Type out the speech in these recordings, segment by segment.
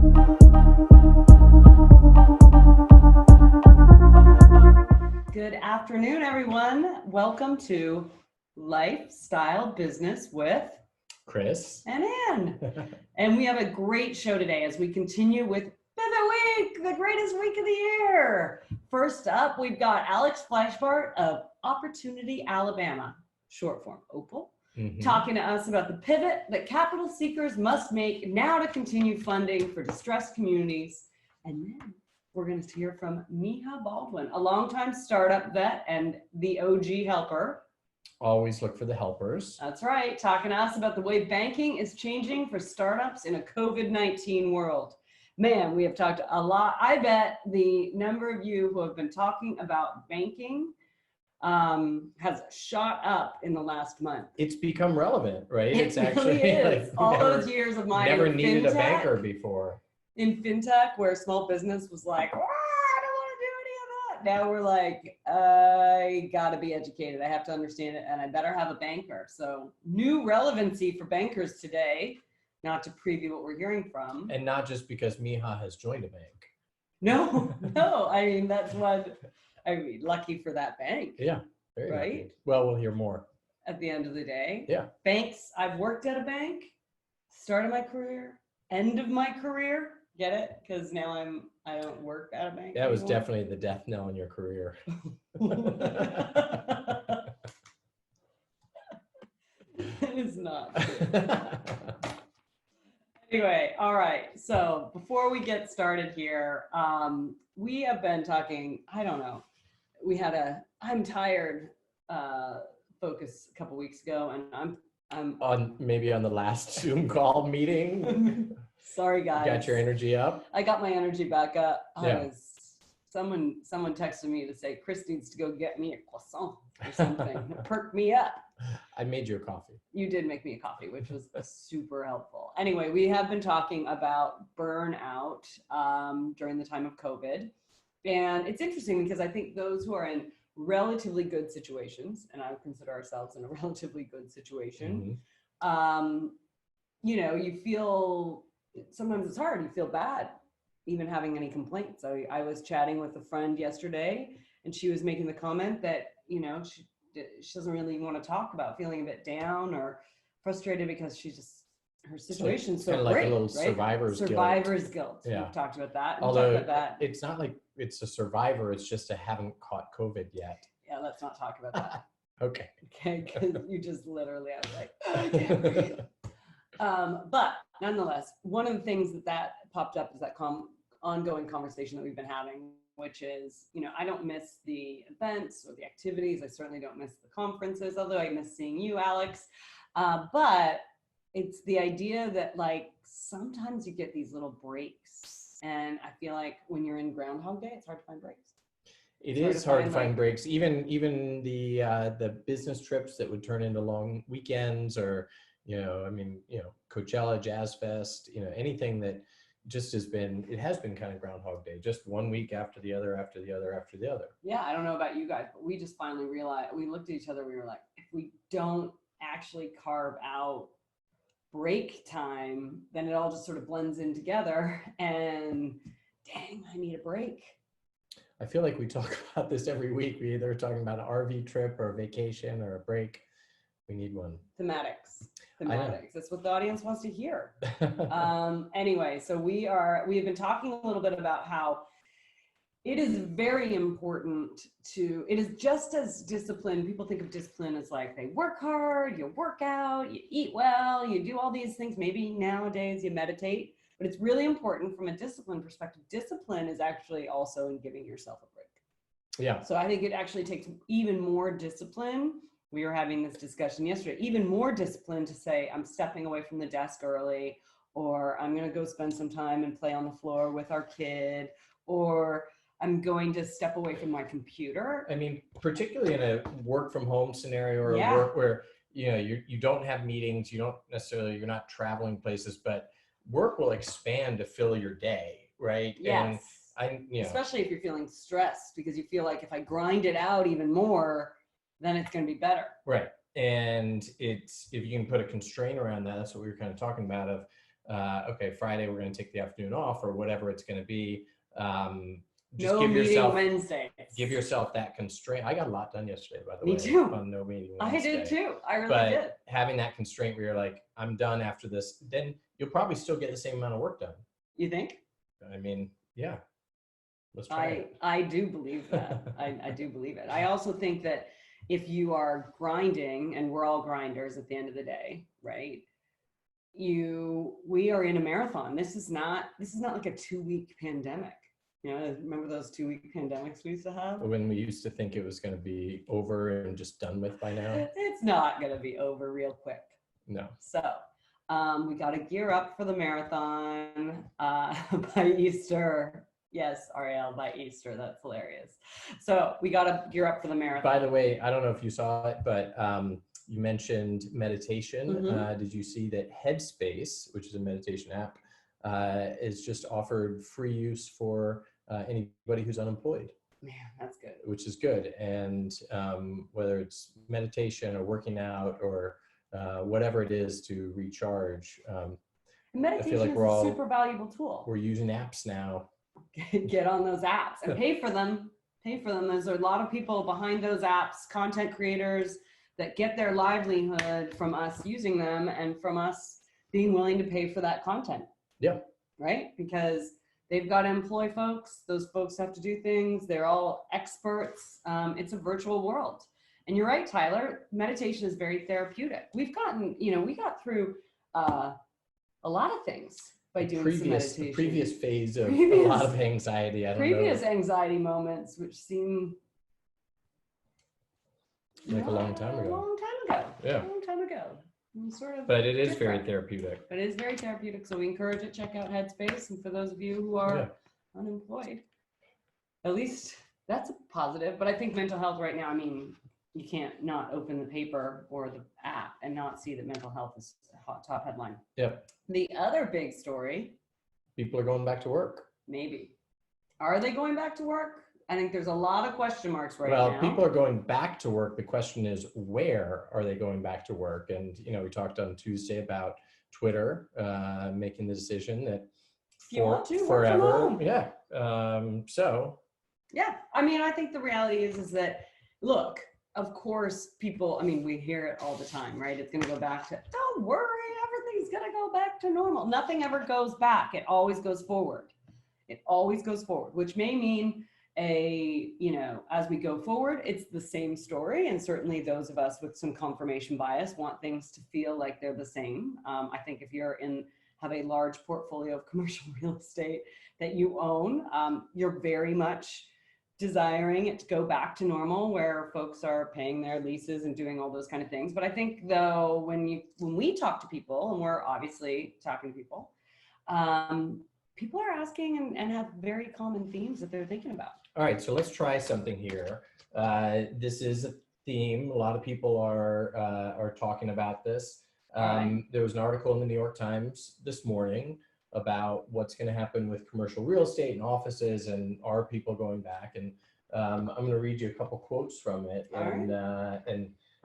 Good afternoon, everyone. Welcome to Lifestyle Business with Chris and Ann. And we have a great show today as we continue with Pivot Week, the greatest week of the year. First up, we've got Alex Flaschbart of Opportunity, Alabama, short form Opal, talking to us about the pivot that capital seekers must make now to continue funding for distressed communities. And then we're going to hear from Micah Baldwin, a longtime startup vet and the OG helper. Always look for the helpers. That's right. Talking to us about the way banking is changing for startups in a COVID-19 world. Man, we have talked a lot. I bet the number of you who have been talking about banking has shot up in the last month. It's become relevant, right? It's actually really is. Like all those years of mine. Never needed fintech, a banker before. In fintech, where small business was like, I don't want to do any of that. Now we're like, I got to be educated. I have to understand it, and I better have a banker. So new relevancy for bankers today, not to preview what we're hearing from. And not just because Micah has joined a bank. No. I mean, that's what, lucky for that bank. Yeah, very right? lucky. Well, we'll hear more. At the end of the day. Yeah. Banks, I've worked at a bank, start of my career, end of my career. Get it? Because now I don't work at a bank. That was definitely the death knell in your career. It's not true. Anyway, all right. So before we get started here, we have been talking, I don't know, we had a I'm tired focus a couple weeks ago, and I'm on the last Zoom call meeting. Sorry, guys. Got your energy up? I got my energy back up. Yeah. Someone texted me to say Chris needs to go get me a croissant or something to perk me up. I made you a coffee. You did make me a coffee, which was super helpful. Anyway, we have been talking about burnout during the time of COVID. And it's interesting because I think those who are in relatively good situations, and I would consider ourselves in a relatively good situation, you feel, sometimes it's hard, you feel bad even having any complaints. So I was chatting with a friend yesterday, and she was making the comment that, she doesn't really want to talk about feeling a bit down or frustrated because her situation's so like great, a little right? survivor's guilt. Yeah. We've talked about that. Although it's not like it's a survivor, it's just I haven't caught COVID yet. Yeah, let's not talk about that. Okay, because you just literally, I was like, I can't breathe. But nonetheless, one of the things that popped up is that ongoing conversation that we've been having, which is, I don't miss the events or the activities. I certainly don't miss the conferences, although I miss seeing you, Alex. But it's the idea that sometimes you get these little breaks. And I feel like when you're in Groundhog Day, it's hard to find breaks. It is hard to find breaks. Even the business trips that would turn into long weekends, or Coachella, Jazz Fest, anything that just has been kind of Groundhog Day, just one week after the other, after the other, after the other. Yeah, I don't know about you guys, but we just finally realized, we looked at each other, we were like, if we don't actually carve out break time, then it all just sort of blends in together, and dang, I need a break. I feel like we talk about this every week. We either talking about an RV trip or a vacation or a break. We need one. Thematics. That's what the audience wants to hear. Anyway, so we have been talking a little bit about how it is very important it is just as discipline. People think of discipline as like they work hard, you work out, you eat well, you do all these things. Maybe nowadays you meditate, but it's really important from a discipline perspective. Discipline is actually also in giving yourself a break. Yeah. So I think it actually takes even more discipline. We were having this discussion yesterday, even more discipline to say, I'm stepping away from the desk early, or I'm going to go spend some time and play on the floor with our kid, or I'm going to step away from my computer. I mean, particularly in a work from home scenario, or a work where, you don't have meetings, you're not traveling places, but work will expand to fill your day, right? Yes. And especially if you're feeling stressed, because you feel like if I grind it out even more, then it's going to be better. Right. And if you can put a constraint around that, that's what we were kind of talking about, of okay, Friday, we're going to take the afternoon off or whatever it's going to be. Just No give meeting yourself, Wednesdays. give yourself that constraint. I got a lot done yesterday, by the Me way. too. On no meeting Wednesday. I did too. I really But did. having that constraint where you're like, I'm done after this, then you'll probably still get the same amount of work done. You think? I mean, yeah. Let's try it. I do believe that. I do believe it. I also think that if you are grinding, and we're all grinders at the end of the day, right? We are in a marathon. This is not like a 2-week pandemic. You know, remember those 2-week pandemics we used to have? When we used to think it was going to be over and just done with by now. It's not going to be over real quick. No. So we got to gear up for the marathon by Easter. Yes, Ariel, by Easter. That's hilarious. So we got to gear up for the marathon. By the way, I don't know if you saw it, but you mentioned meditation. Mm-hmm. Did you see that Headspace, which is a meditation app, is just offered free use for anybody who's unemployed? Man, that's good. Which is good. And whether it's meditation or working out or whatever it is to recharge. Meditation is a super valuable tool. We're using apps now. Get on those apps and pay for them. Pay for them. There's a lot of people behind those apps, content creators that get their livelihood from us using them and from us being willing to pay for that content. Yeah. Right? Because they've got to employ folks. Those folks have to do things. They're all experts. It's a virtual world. And you're right, Tyler, meditation is very therapeutic. We've gotten, we got through a lot of things by doing some meditation. The previous phase of a lot of anxiety. Previous anxiety moments, which seem like a long time ago. A long time ago. Yeah. A long time ago. Sort of. But it is very therapeutic. But it is very therapeutic. So we encourage it. Check out Headspace. And for those of you who are unemployed, at least that's a positive. But I think mental health right now, I mean, you can't not open the paper or the app and not see that mental health is a top headline. Yep. The other big story. People are going back to work. Maybe. Are they going back to work? I think there's a lot of question marks now. Well, people are going back to work. The question is, where are they going back to work? And, we talked on Tuesday about Twitter making the decision that forever. Yeah. Yeah. I mean, I think the reality is that, look, of course, people, I mean, we hear it all the time, right? It's going to go back to, don't worry, everything's going to go back to normal. Nothing ever goes back. It always goes forward. It always goes forward, which may mean as we go forward, it's the same story. And certainly those of us with some confirmation bias want things to feel like they're the same. I think if you're have a large portfolio of commercial real estate that you own, you're very much desiring it to go back to normal, where folks are paying their leases and doing all those kind of things. But I think though, when we talk to people, and we're obviously talking to people, people are asking and have very common themes that they're thinking about. All right, so let's try something here. This is a theme. A lot of people are talking about this. There was an article in the New York Times this morning about what's going to happen with commercial real estate and offices, and are people going back? And I'm going to read you a couple quotes from it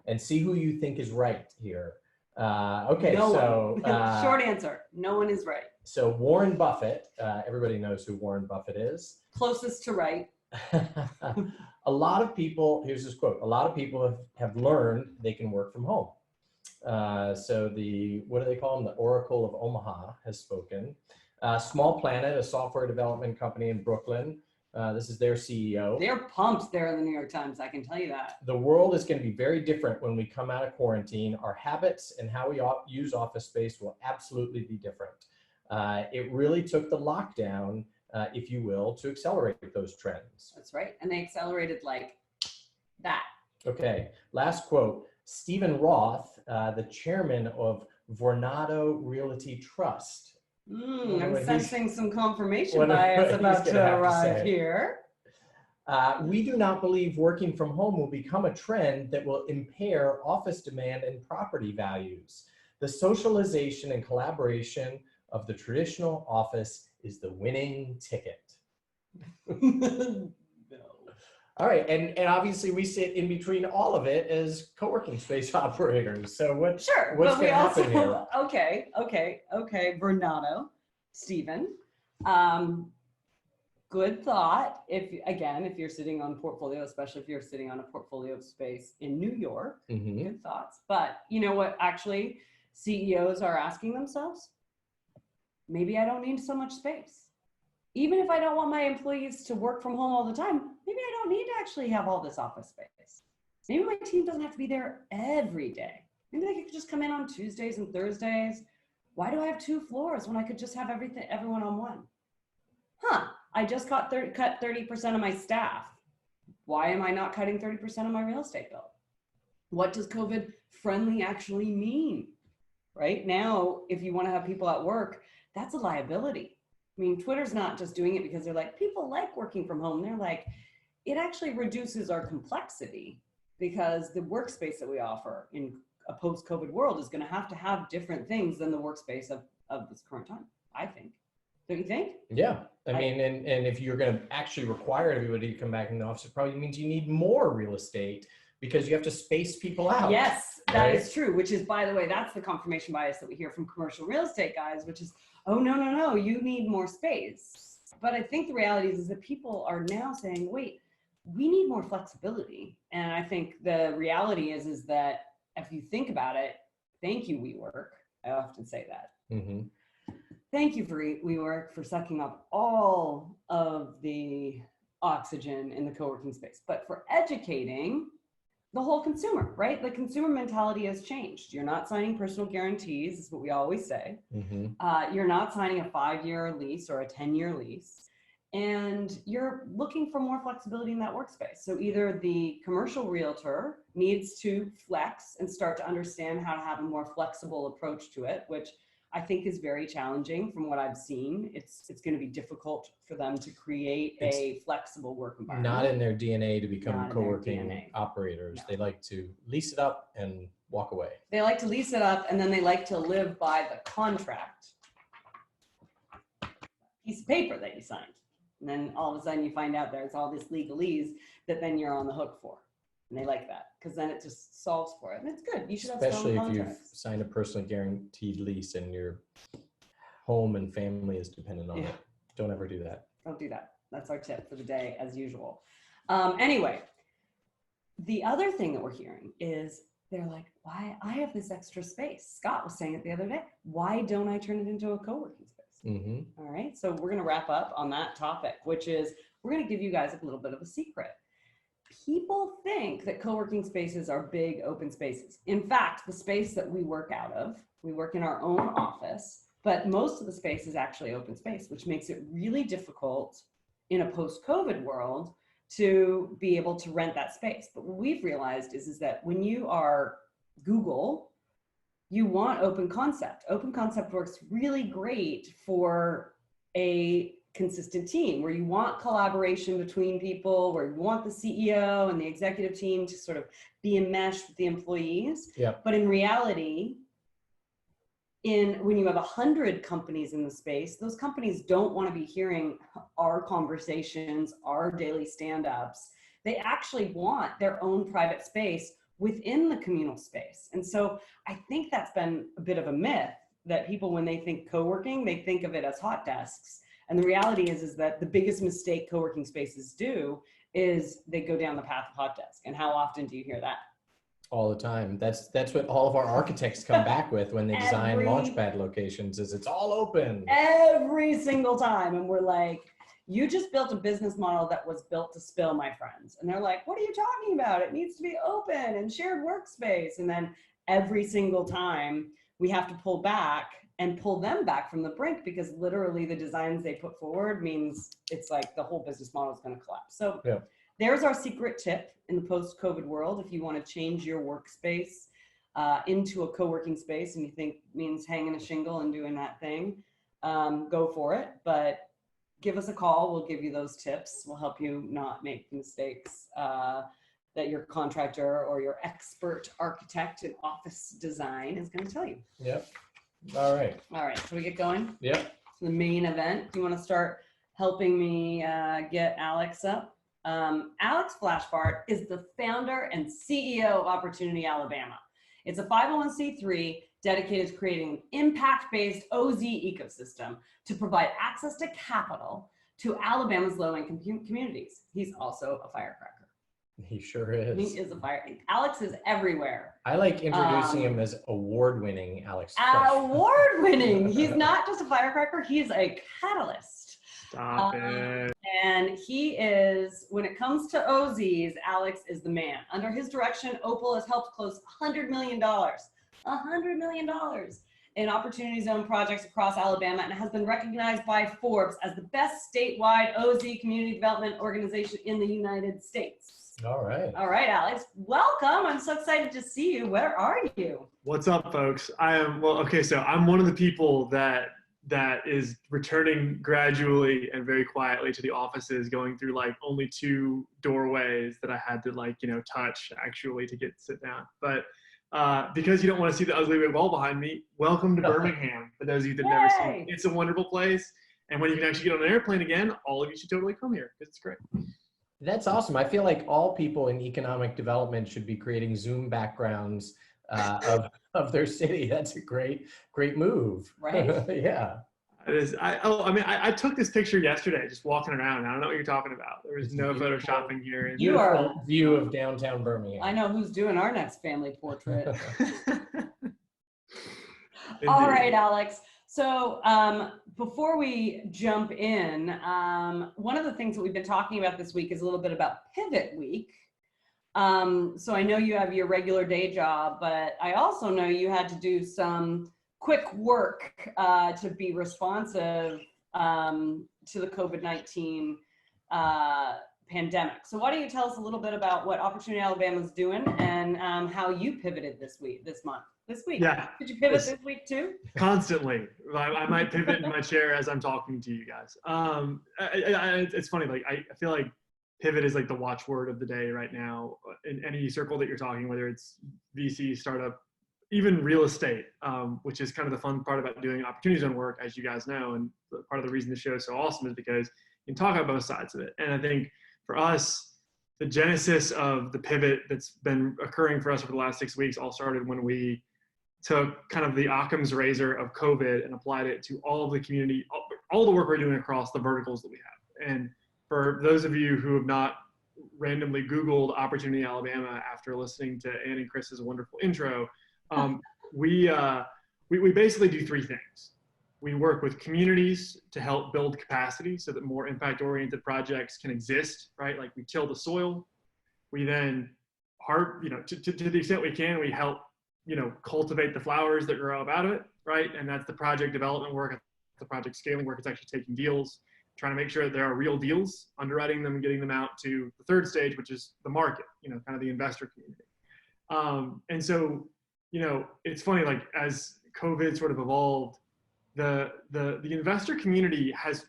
and see who you think is right here. Okay, short answer: no one is right. So Warren Buffett, everybody knows who Warren Buffett is. Closest to right. A lot of people, here's this quote, a lot of people have learned they can work from home. So what do they call them? The Oracle of Omaha has spoken. Small Planet, a software development company in Brooklyn. This is their CEO. They're pumped there in the New York Times, I can tell you that. The world is going to be very different when we come out of quarantine. Our habits and how we use office space will absolutely be different. It really took the lockdown, if you will, to accelerate those trends. That's right. And they accelerated like that. Okay. Last quote. Stephen Roth, the chairman of Vornado Realty Trust. I'm sensing some confirmation bias about to arrive here. We do not believe working from home will become a trend that will impair office demand and property values. The socialization and collaboration of the traditional office is the winning ticket. No. All right, and obviously we sit in between all of it as co-working space operators. So what's Sure, going but we to happen here? also, okay, Bernardo, Stephen. Good thought. If you're sitting on portfolio, especially if you're sitting on a portfolio of space in New York, good thoughts. But you know what actually CEOs are asking themselves? Maybe I don't need so much space. Even if I don't want my employees to work from home all the time, maybe I don't need to actually have all this office space. Maybe my team doesn't have to be there every day. Maybe they could just come in on Tuesdays and Thursdays. Why do I have 2 floors when I could just have everyone on one? I just cut 30% of my staff. Why am I not cutting 30% of my real estate bill? What does COVID friendly actually mean? Right now, if you want to have people at work, that's a liability. I mean, Twitter's not just doing it because they're like, people like working from home. They're like, it actually reduces our complexity because the workspace that we offer in a post-COVID world is going to have different things than the workspace of this current time, I think. Don't you think? Yeah. I mean, and if you're going to actually require everybody to come back in the office, it probably means you need more real estate because you have to space people out. Yes, that is true, which is, by the way, that's the confirmation bias that we hear from commercial real estate guys, which is, oh, no, you need more space. But I think the reality is that people are now saying, wait, we need more flexibility. And I think the reality is that if you think about it, thank you, WeWork. I often say that. Mm-hmm. Thank you for WeWork for sucking up all of the oxygen in the co-working space, but for educating the whole consumer, right? The consumer mentality has changed. You're not signing personal guarantees, is what we always say. Mm-hmm. You're not signing a 5-year lease or a 10-year lease, and you're looking for more flexibility in that workspace. So either the commercial realtor needs to flex and start to understand how to have a more flexible approach to it, which I think is very challenging from what I've seen. It's going to be difficult for them to create a flexible work environment. Not in their DNA to become co-working operators. No. They like to lease it up and walk away. They like to lease it up and then they like to live by the contract. Piece of paper that you signed. And then all of a sudden you find out there's all this legalese that then you're on the hook for. And they like that because then it just solves for it. And it's good. You should have especially if you've signed a personally guaranteed lease and your home and family is dependent on it. Don't ever do that. Don't do that. That's our tip for the day, as usual. Anyway, the other thing that we're hearing is they're like, why? I have this extra space. Scott was saying it the other day. Why don't I turn it into a co-working space? Mm-hmm. All right. So we're going to wrap up on that topic, which is we're going to give you guys a little bit of a secret. People think that co-working spaces are big open spaces. In fact, the space that we work out of, we work in our own office, but most of the space is actually open space, which makes it really difficult in a post-COVID world to be able to rent that space. But what we've realized is that when you are Google, you want open concept. Open concept works really great for a consistent team where you want collaboration between people, where you want the CEO and the executive team to sort of be enmeshed with the employees. Yeah. But in reality, when you have 100 companies in the space, those companies don't want to be hearing our conversations, our daily stand-ups. They actually want their own private space within the communal space. And so I think that's been a bit of a myth that people, when they think co-working, they think of it as hot desks. And the reality is that the biggest mistake co-working spaces do is they go down the path of hot desk. And how often do you hear that? All the time. That's what all of our architects come back with when they design launchpad locations, is it's all open. Every single time. And we're like, you just built a business model that was built to spill, my friends. And they're like, what are you talking about? It needs to be open and shared workspace. And then every single time we have to pull back and pull them back from the brink, because literally the designs they put forward means it's like the whole business model is going to collapse. So there's our secret tip in the post-COVID world. If you want to change your workspace into a co-working space and you think means hanging a shingle and doing that thing, go for it. But give us a call. We'll give you those tips. We'll help you not make mistakes that your contractor or your expert architect in office design is going to tell you. Yep. All right. All right. So we get going? Yep. The main event. Do you want to start helping me get Alex up? Alex Flaschbart is the founder and CEO of Opportunity Alabama. It's a 501c3 dedicated to creating an impact-based OZ ecosystem to provide access to capital to Alabama's low-income communities. He's also a firecracker. He sure is. He is a fire. Alex is everywhere. I like introducing him as award-winning Alex. Award-winning. He's not just a firecracker. He's a catalyst. Stop it. And he is, when it comes to OZs, Alex is the man. Under his direction, Opal has helped close $100 million. $100 million in Opportunity Zone projects across Alabama, and has been recognized by Forbes as the best statewide OZ community development organization in the United States. All right. All right, Alex, welcome. I'm so excited to see you. Where are you? What's up, folks? I'm one of the people that is returning gradually and very quietly to the offices, going through like only 2 doorways that I had to touch actually to sit down. But because you don't want to see the ugly brick wall behind me, welcome to Birmingham. For those of you that have never seen it, it's a wonderful place. And when you can actually get on an airplane again, all of you should totally come here because it's great. That's awesome. I feel like all people in economic development should be creating Zoom backgrounds of their city. That's a great move. Right? Yeah. It is. I took this picture yesterday, just walking around. I don't know what you're talking about. There was no photoshopping here. You are a view of downtown Birmingham. I know who's doing our next family portrait. All right, Alex. So before we jump in, one of the things that we've been talking about this week is a little bit about Pivot Week. So I know you have your regular day job, but I also know you had to do some quick work to be responsive to the COVID-19 pandemic. So why don't you tell us a little bit about what Opportunity Alabama is doing and how you pivoted this week? Yeah. Did you pivot this week too? Constantly. I might pivot in my chair as I'm talking to you guys. It's funny. Like I feel like pivot is like the watchword of the day right now in any circle that you're talking, whether it's VC, startup, even real estate, which is kind of the fun part about doing Opportunity Zone work, as you guys know. And part of the reason the show is so awesome is because you can talk about both sides of it. And I think for us, the genesis of the pivot that's been occurring for us over the last 6 weeks all started when we took kind of the Occam's razor of COVID and applied it to all of the community, all the work we're doing across the verticals that we have. And for those of you who have not randomly Googled Opportunity Alabama after listening to Ann and Chris's wonderful intro, we basically do 3 things. We work with communities to help build capacity so that more impact-oriented projects can exist, right? Like we till the soil. We then, to the extent we can, we help cultivate the flowers that grow up out of it, right? And that's the project development work, the project scaling work. It's actually taking deals, trying to make sure that there are real deals, underwriting them, and getting them out to the 3rd stage, which is the market, kind of the investor community. And so, it's funny, like as COVID sort of evolved, the investor community has,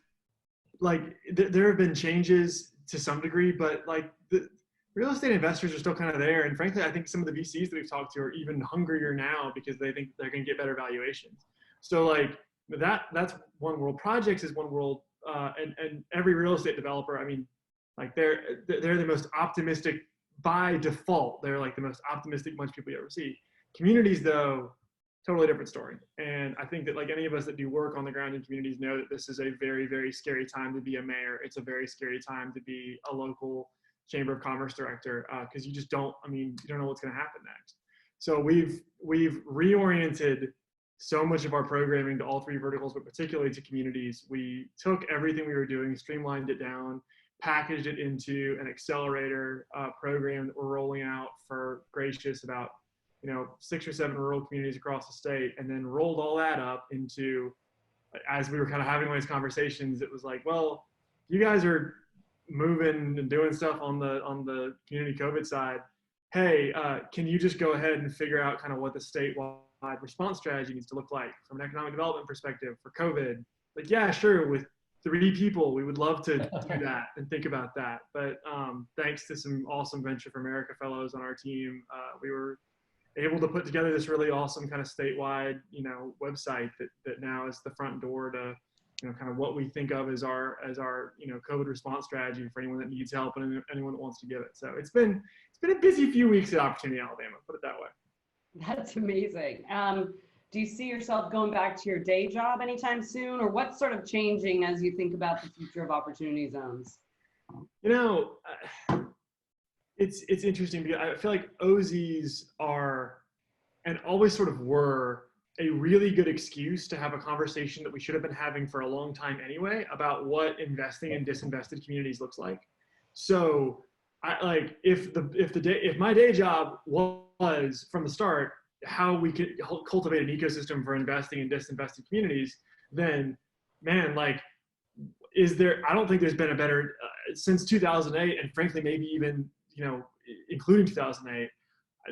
like, there have been changes to some degree, but like the real estate investors are still kind of there. And frankly, I think some of the VCs that we've talked to are even hungrier now because they think they're going to get better valuations. So like that's one world. Projects is one world. And every real estate developer, I mean, like they're the most optimistic by default. They're like the most optimistic bunch of people you ever see. Communities though, totally different story. And I think that like any of us that do work on the ground in communities know that this is a very, very scary time to be a mayor. It's a very scary time to be a local Chamber of Commerce director, because you just don't know what's going to happen next. So we've reoriented so much of our programming to all 3 verticals, but particularly to communities. We took everything we were doing, streamlined it down, packaged it into an accelerator program that we're rolling out for Gracious, about 6 or 7 rural communities across the state, and then rolled all that up into, as we were kind of having these conversations, it was like, well, you guys are moving and doing stuff on the community COVID side. Hey, can you just go ahead and figure out kind of what the statewide response strategy needs to look like from an economic development perspective for COVID? Like, yeah, sure, with 3 people, we would love to do that and think about that. But thanks to some awesome Venture for America fellows on our team, we were able to put together this really awesome kind of statewide, website that now is the front door to kind of what we think of as our COVID response strategy for anyone that needs help and anyone that wants to give it. So it's been a busy few weeks at Opportunity Alabama, put it that way. That's amazing. Do you see yourself going back to your day job anytime soon, or what's sort of changing as you think about the future of Opportunity Zones? It's interesting because I feel like OZs are, and always sort of were, a really good excuse to have a conversation that we should have been having for a long time anyway about what investing in disinvested communities looks like. So if my day job was from the start how we could cultivate an ecosystem for investing in disinvested communities, then man, I don't think there's been a better since 2008, and frankly maybe even including 2008,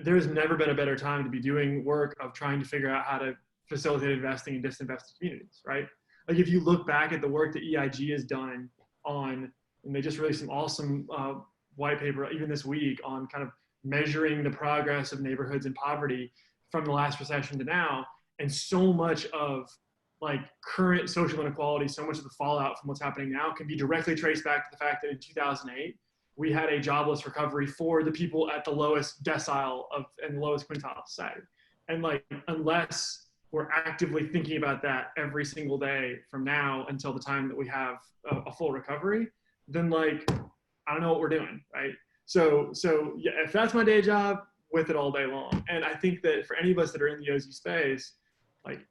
there's never been a better time to be doing work of trying to figure out how to facilitate investing in disinvested communities, right? Like if you look back at the work that EIG has done and they just released some awesome white paper even this week on kind of measuring the progress of neighborhoods in poverty from the last recession to now, and so much of current social inequality, so much of the fallout from what's happening now can be directly traced back to the fact that in 2008, we had a jobless recovery for the people at the lowest decile and lowest quintile of society. And unless we're actively thinking about that every single day from now until the time that we have a full recovery, then I don't know what we're doing, right? So yeah, if that's my day job, with it all day long. And I think that for any of us that are in the OZ space,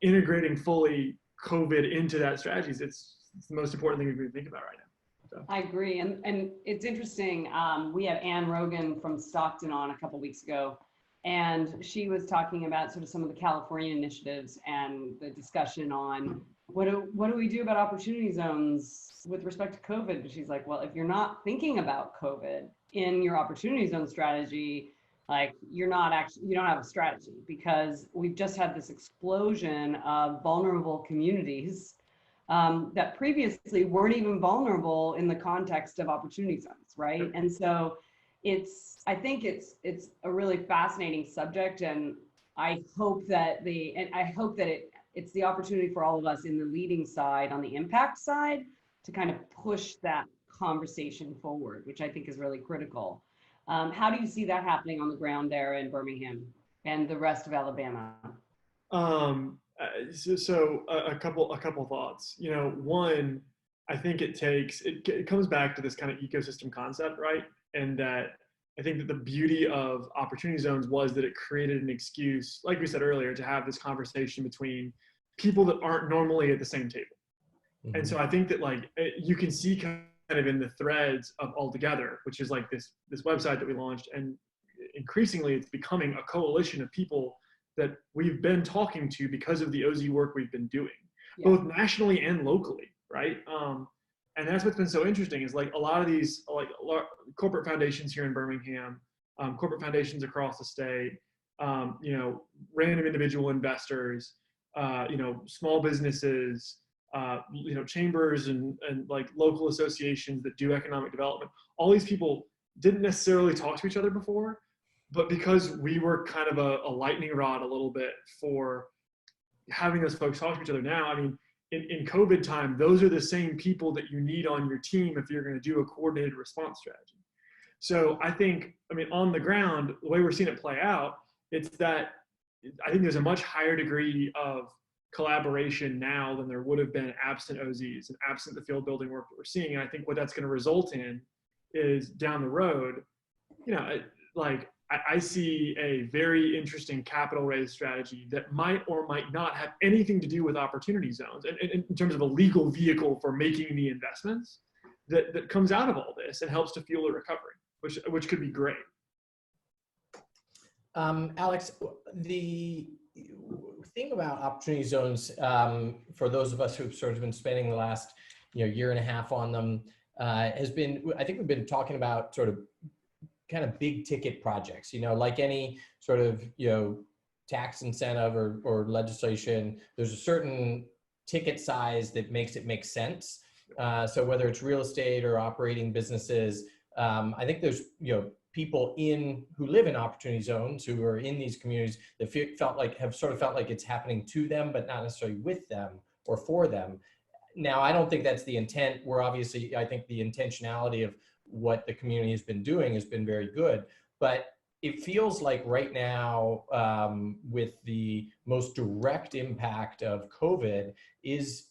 integrating fully COVID into that strategy, it's the most important thing we can think about right now. So. I agree. And it's interesting. We had Ann Rogan from Stockton on a couple weeks ago, and she was talking about sort of some of the California initiatives and the discussion on what do we do about opportunity zones with respect to COVID? But she's like, well, if you're not thinking about COVID in your opportunity zone strategy, you don't have a strategy, because we've just had this explosion of vulnerable communities that previously weren't even vulnerable in the context of opportunity zones, right? And so I think it's a really fascinating subject, and I hope that it's the opportunity for all of us in the leading side, on the impact side, to kind of push that conversation forward, which I think is really critical. How do you see that happening on the ground there in Birmingham and the rest of Alabama? So a couple thoughts. One, I think it comes back to this kind of ecosystem concept, right? And that I think that the beauty of opportunity zones was that it created an excuse, like we said earlier, to have this conversation between people that aren't normally at the same table. Mm-hmm. And so I think that you can see kind of in the threads of Altogether, which is this website that we launched, and increasingly it's becoming a coalition of people that we've been talking to because of the OZ work we've been doing, both nationally and locally, right? And that's what's been so interesting is a lot of these corporate foundations here in Birmingham, corporate foundations across the state, random individual investors, small businesses, chambers and local associations that do economic development. All these people didn't necessarily talk to each other before, but because we were kind of a lightning rod a little bit for having those folks talk to each other now, I mean, in COVID time, those are the same people that you need on your team if you're going to do a coordinated response strategy. So I think, on the ground, the way we're seeing it play out, it's that I think there's a much higher degree of collaboration now than there would have been absent OZs and absent the field building work that we're seeing. And I think what that's going to result in is down the road, I see a very interesting capital raise strategy that might or might not have anything to do with opportunity zones, and in terms of a legal vehicle for making the investments that comes out of all this and helps to fuel a recovery, which could be great. Alex, the thing about opportunity zones, for those of us who've sort of been spending the last year and a half on them, has been, I think we've been talking about sort of kind of big ticket projects, like any sort of, tax incentive or legislation, there's a certain ticket size that makes it make sense. So whether it's real estate or operating businesses, I think there's, people who live in opportunity zones, who are in these communities that have felt like it's happening to them, but not necessarily with them or for them. Now, I don't think that's the intent. We're obviously, I think the intentionality of what the community has been doing has been very good, but it feels like right now, with the most direct impact of COVID is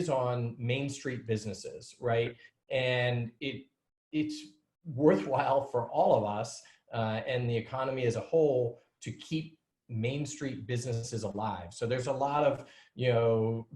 on Main Street businesses, right? And it's worthwhile for all of us and the economy as a whole to keep Main Street businesses alive. So there's a lot of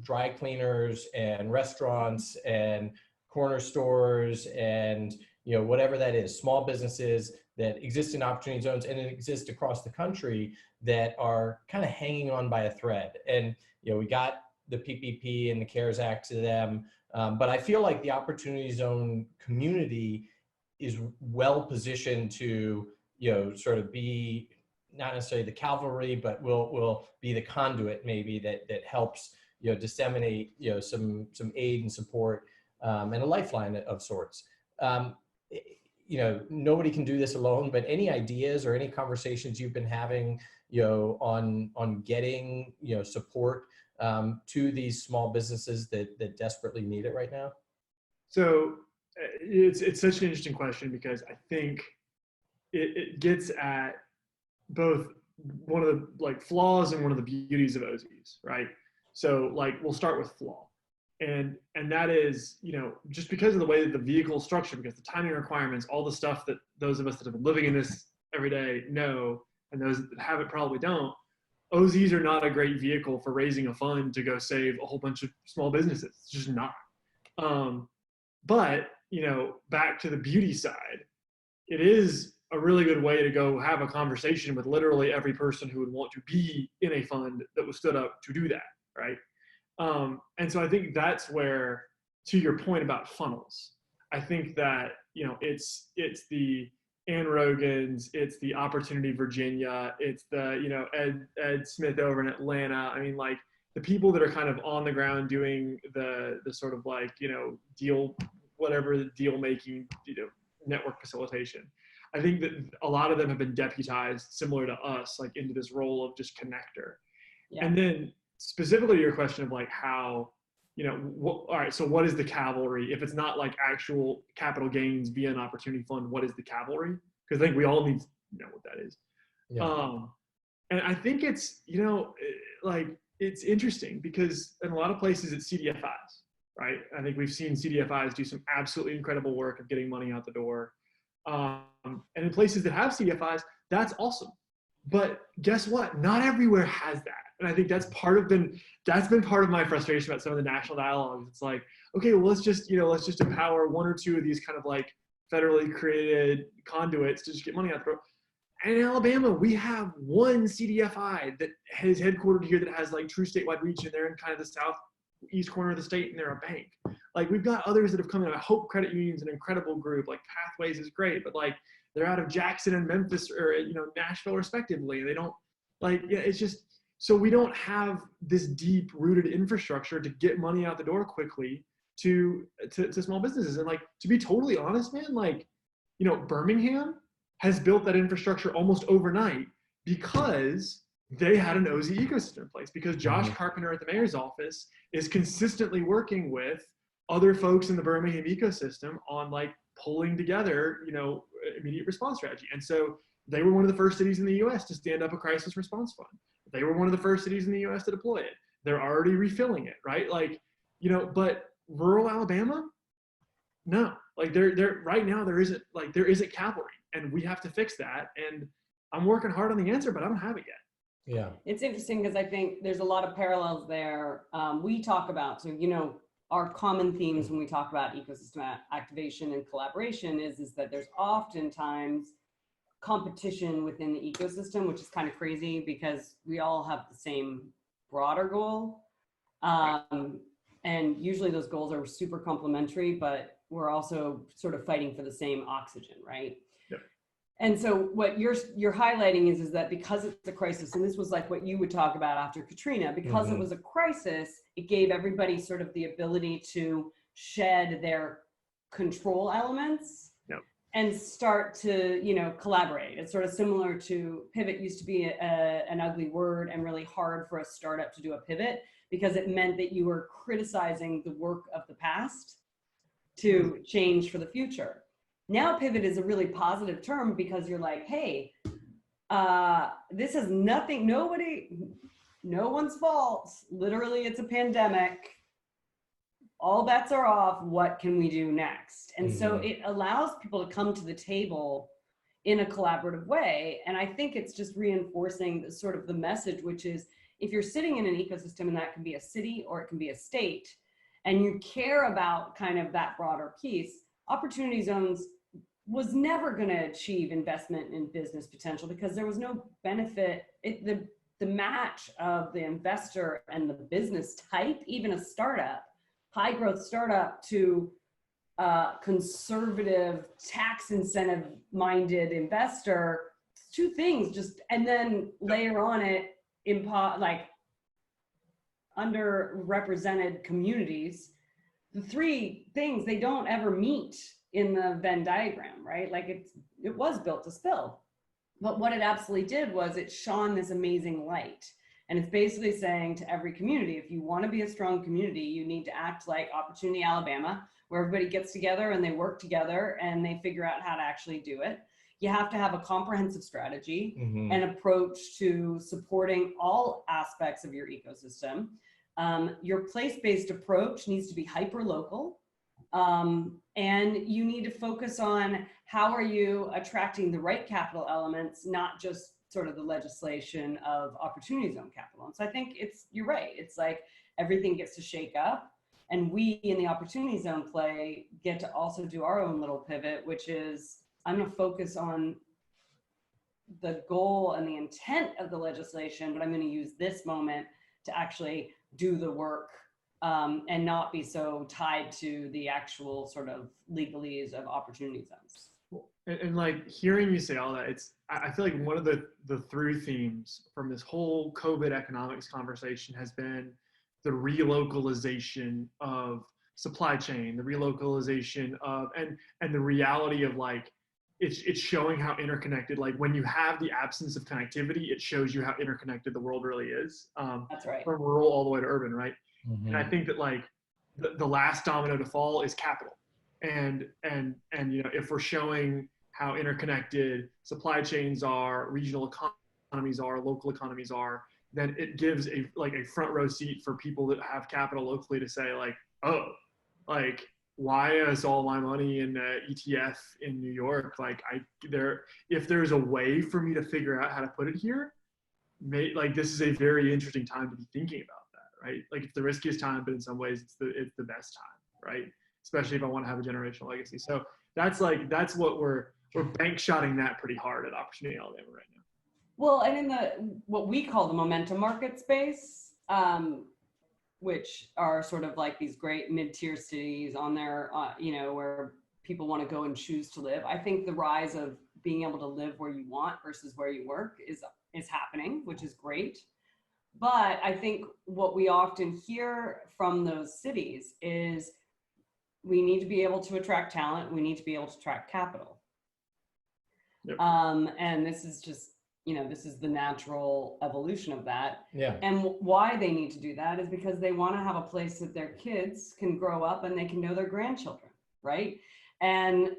dry cleaners and restaurants and corner stores and whatever that is, small businesses that exist in opportunity zones and exist across the country that are kind of hanging on by a thread. And we got the PPP and the CARES Act to them, but I feel like the opportunity zone community is well positioned to sort of be not necessarily the cavalry, but will be the conduit maybe that helps disseminate some aid and support and a lifeline of sorts. Nobody can do this alone, but any ideas or any conversations you've been having, on getting, support to these small businesses that desperately need it right now? So it's such an interesting question, because I think it gets at both one of the flaws and one of the beauties of OZs, right? So we'll start with flaw. And that is, just because of the way that the vehicle is structured, because the timing requirements, all the stuff that those of us that have been living in this every day know, and those that have it probably don't, OZs are not a great vehicle for raising a fund to go save a whole bunch of small businesses. It's just not. But, back to the beauty side, it is a really good way to go have a conversation with literally every person who would want to be in a fund that was stood up to do that, right? And so I think that's where, to your point about funnels, I think that, it's the Ann Rogans, it's the Opportunity Virginia, it's the, Ed Smith over in Atlanta. I mean, the people that are kind of on the ground doing the sort of deal, whatever the deal making, network facilitation. I think that a lot of them have been deputized similar to us, into this role of just connector. Yeah. And then specifically to your question of how, all right, so what is the cavalry? If it's not actual capital gains via an opportunity fund, what is the cavalry? Because I think we all need to know what that is. Yeah. And I think it's, it's interesting because in a lot of places it's CDFIs, right? I think we've seen CDFIs do some absolutely incredible work of getting money out the door. And in places that have CDFIs, that's awesome. But guess what? Not everywhere has that. And I think that's been part of my frustration about some of the national dialogues. It's okay, well, let's just empower one or two of these kind of federally created conduits to just get money out the door. And in Alabama, we have one CDFI that is headquartered here that has true statewide reach, and they're in kind of the southeast corner of the state, and they're a bank. We've got others that have come in. Hope Credit Union's an incredible group. Pathways is great, but they're out of Jackson and Memphis or Nashville respectively. They don't it's just, so we don't have this deep rooted infrastructure to get money out the door quickly to small businesses. And to be totally honest, man, Birmingham has built that infrastructure almost overnight because they had an OZ ecosystem in place, because Josh Carpenter at the mayor's office is consistently working with other folks in the Birmingham ecosystem on pulling together, immediate response strategy. And so they were one of the first cities in the US to stand up a crisis response fund. They were one of the first cities in the US to deploy it. They're already refilling it, right? But rural Alabama, no, there right now there isn't cavalry, and we have to fix that. And I'm working hard on the answer, but I don't have it yet. Yeah. It's interesting because I think there's a lot of parallels there. We talk about, our common themes when we talk about ecosystem activation and collaboration is that there's oftentimes competition within the ecosystem, which is kind of crazy because we all have the same broader goal. And usually those goals are super complementary, but we're also sort of fighting for the same oxygen, right? Yep. And so what you're highlighting is that because it's a crisis, and this was what you would talk about after Katrina, because it was a crisis, it gave everybody sort of the ability to shed their control elements and start to, collaborate. It's sort of similar to pivot used to be an ugly word and really hard for a startup to do a pivot. because it meant that you were criticizing the work of the past to change for the future. Now pivot is a really positive term because you're like, hey, this has nothing, no one's fault. Literally, it's a pandemic. All bets are off. What can we do next? And so it allows people to come to the table in a collaborative way. And I think it's just reinforcing the sort of the message, which is if you're sitting in an ecosystem, and that can be a city or it can be a state, and you care about kind of that broader piece, opportunity zones was never going to achieve investment in business potential because there was no benefit. The match of the investor and the business type, even a startup, high growth startup to conservative tax incentive minded investor, two things just, and then layer on it like underrepresented communities. The three things, they don't ever meet in the Venn diagram, right? Like it was built to spill. But what it absolutely did was it shone this amazing light. And it's basically saying to every community, if you want to be a strong community, you need to act like Opportunity Alabama, where everybody gets together and they work together and they figure out how to actually do it. You have to have a comprehensive strategy and approach to supporting all aspects of your ecosystem. Your place-based approach needs to be hyper-local. And you need to focus on how are you attracting the right capital elements, not just sort of the legislation of opportunity zone capital. And so I think you're right. It's like everything gets to shake up, and we in the opportunity zone play get to also do our own little pivot, which is I'm going to focus on the goal and the intent of the legislation, but I'm going to use this moment to actually do the work and not be so tied to the actual sort of legalese of opportunity zones. And like hearing you say all that, I feel like one of the through themes from this whole COVID economics conversation has been the relocalization of supply chain, the relocalization of, and the reality of like, it's showing how interconnected, like when you have the absence of connectivity, it shows you how interconnected the world really is. That's right. From rural all the way to urban, right? And I think that like the last domino to fall is capital. And you know, if we're showing how interconnected supply chains are, regional economies are, local economies are, then it gives a front row seat for people that have capital locally to say like, oh, like why is all my money in ETF in New York? Like if there's a way for me to figure out how to put it here, like this is a very interesting time to be thinking about that, right? Like it's the riskiest time, but in some ways it's the best time, right? Especially if I want to have a generational legacy. So that's what we're bank shotting that pretty hard at Opportunity Alabama right now. Well, and in what we call the momentum market space, which are sort of like these great mid-tier cities on their, you know, where people want to go and choose to live. I think the rise of being able to live where you want versus where you work is happening, which is great. But I think what we often hear from those cities is we need to be able to attract talent. We need to be able to attract capital. Yep. And this is just, you know, this is the natural evolution of that. Yeah. And why they need to do that is because they want to have a place that their kids can grow up and they can know their grandchildren, right? And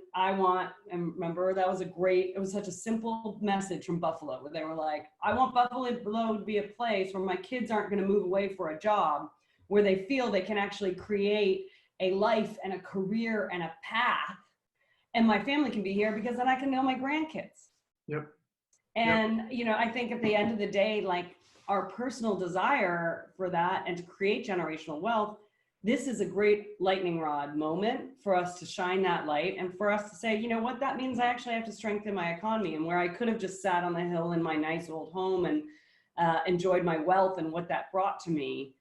remember, it was such a simple message from Buffalo where they were like, I want Buffalo to be a place where my kids aren't going to move away for a job, where they feel they can actually create a life and a career and a path. And my family can be here because then I can know my grandkids. Yep. And, you know, I think at the end of the day, like our personal desire for that and to create generational wealth, this is a great lightning rod moment for us to shine that light and for us to say, you know what, that means I actually have to strengthen my economy. And where I could have just sat on the hill in my nice old home and enjoyed my wealth and what that brought to me,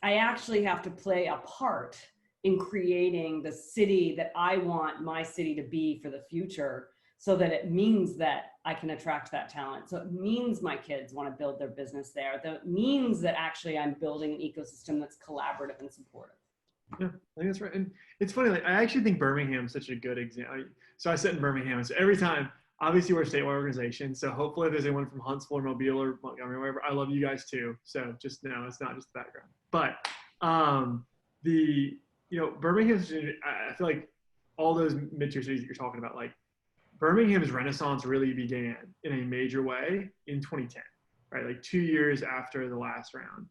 I actually have to play a part in creating the city that I want my city to be for the future, so that it means that I can attract that talent. So it means my kids want to build their business there. That means that actually I'm building an ecosystem that's collaborative and supportive. Yeah, I think that's right. And it's funny, like I actually think Birmingham is such a good example. So I sit in Birmingham, so every time obviously we're a statewide organization, so hopefully if there's anyone from Huntsville or Mobile or Montgomery or wherever, I love you guys too. So just know it's not just the background. But Birmingham, I feel like all those mid-tier cities that you're talking about, like Birmingham's renaissance really began in a major way in 2010, right? Like 2 years after the last round.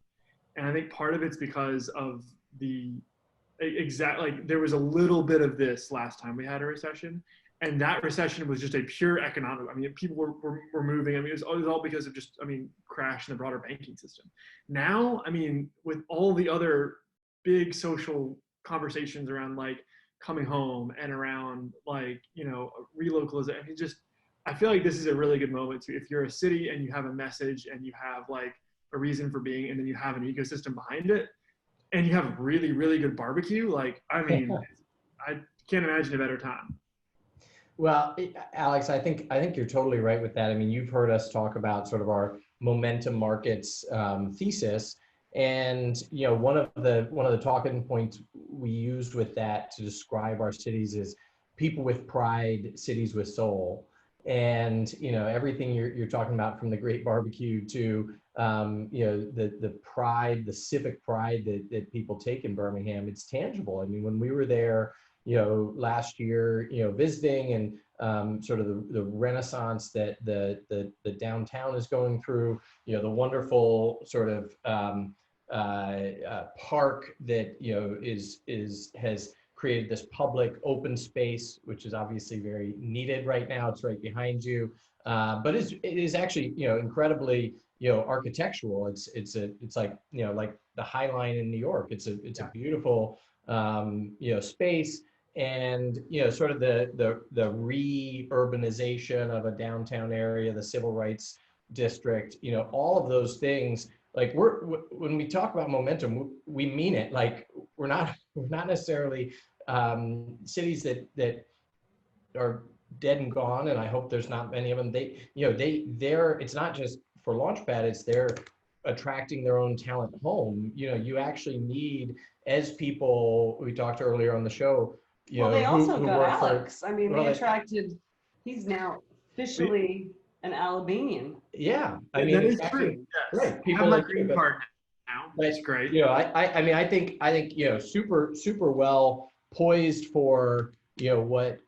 And I think part of it's because of there was a little bit of this last time we had a recession. And that recession was just a pure economic. I mean, people were moving. I mean, it was all because of just, crash in the broader banking system. Now, with all the other big social conversations around like coming home and around like, relocalization, I feel like this is a really good moment to, if you're a city and you have a message and you have like a reason for being, and then you have an ecosystem behind it, and you have really, really good barbecue, I can't imagine a better time. Well, Alex, I think you're totally right with that. I mean, you've heard us talk about sort of our momentum markets thesis, and one of the talking points we used with that to describe our cities is people with pride, cities with soul, and everything you're talking about, from the great barbecue to the pride, the civic pride that people take in Birmingham. It's tangible. I mean, when we were there last year, visiting, and sort of the renaissance that the downtown is going through, the wonderful sort of park that has created this public open space, which is obviously very needed right now. It's right behind you, but it is actually incredibly architectural. It's like like the High Line in New York. It's a beautiful space. And sort of the re-urbanization of a downtown area, the civil rights district, all of those things. Like when we talk about momentum, we mean it. Like we're not necessarily cities that are dead and gone, and I hope there's not many of them. They're it's not just for Launchpad, it's they're attracting their own talent home. You actually need, as people we talked earlier on the show, they also who got work Alex. they attracted. He's now officially an Alabamian. Yeah, that is true. Yes. Right. People have my green card now. That's great. I think super well poised for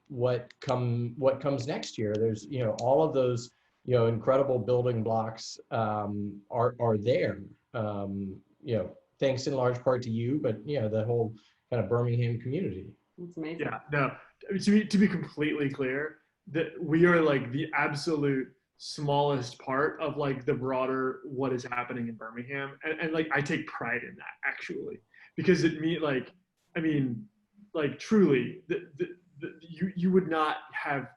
what comes next year. There's all of those incredible building blocks are there. Thanks in large part to you, but the whole kind of Birmingham community. It's amazing. Yeah, no. To be completely clear, that we are like the absolute smallest part of like the broader what is happening in Birmingham, and like I take pride in that actually, because truly you would not have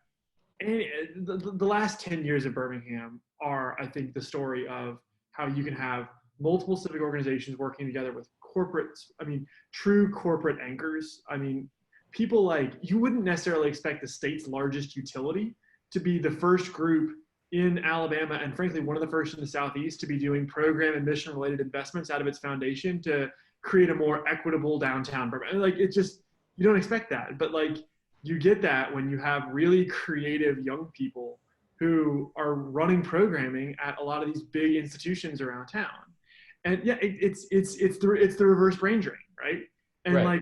any, the last 10 years of Birmingham are, I think, the story of how you can have multiple civic organizations working together with true corporate anchors. People like, you wouldn't necessarily expect the state's largest utility to be the first group in Alabama, and frankly, one of the first in the Southeast, to be doing program and mission related investments out of its foundation to create a more equitable downtown. Like, it's just, you don't expect that, but like, you get that when you have really creative young people who are running programming at a lot of these big institutions around town. And yeah, it's the reverse brain drain, right? And right.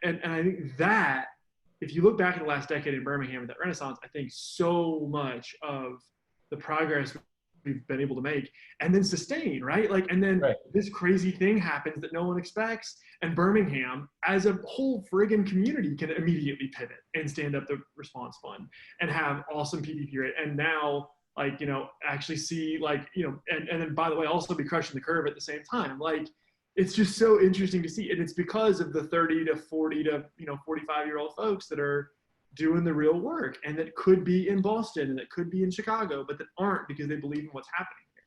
And I think that if you look back at the last decade in Birmingham and that Renaissance, I think so much of the progress we've been able to make and then sustain, right? Like, and then this crazy thing happens that no one expects, and Birmingham as a whole friggin' community can immediately pivot and stand up the response fund and have awesome PPP rate. And now, like, actually see, like, and then by the way, also be crushing the curve at the same time. Like, it's just so interesting to see. And it's because of the 30 to 40 to 45-year-old folks that are doing the real work, and that could be in Boston and that could be in Chicago, but that aren't, because they believe in what's happening here.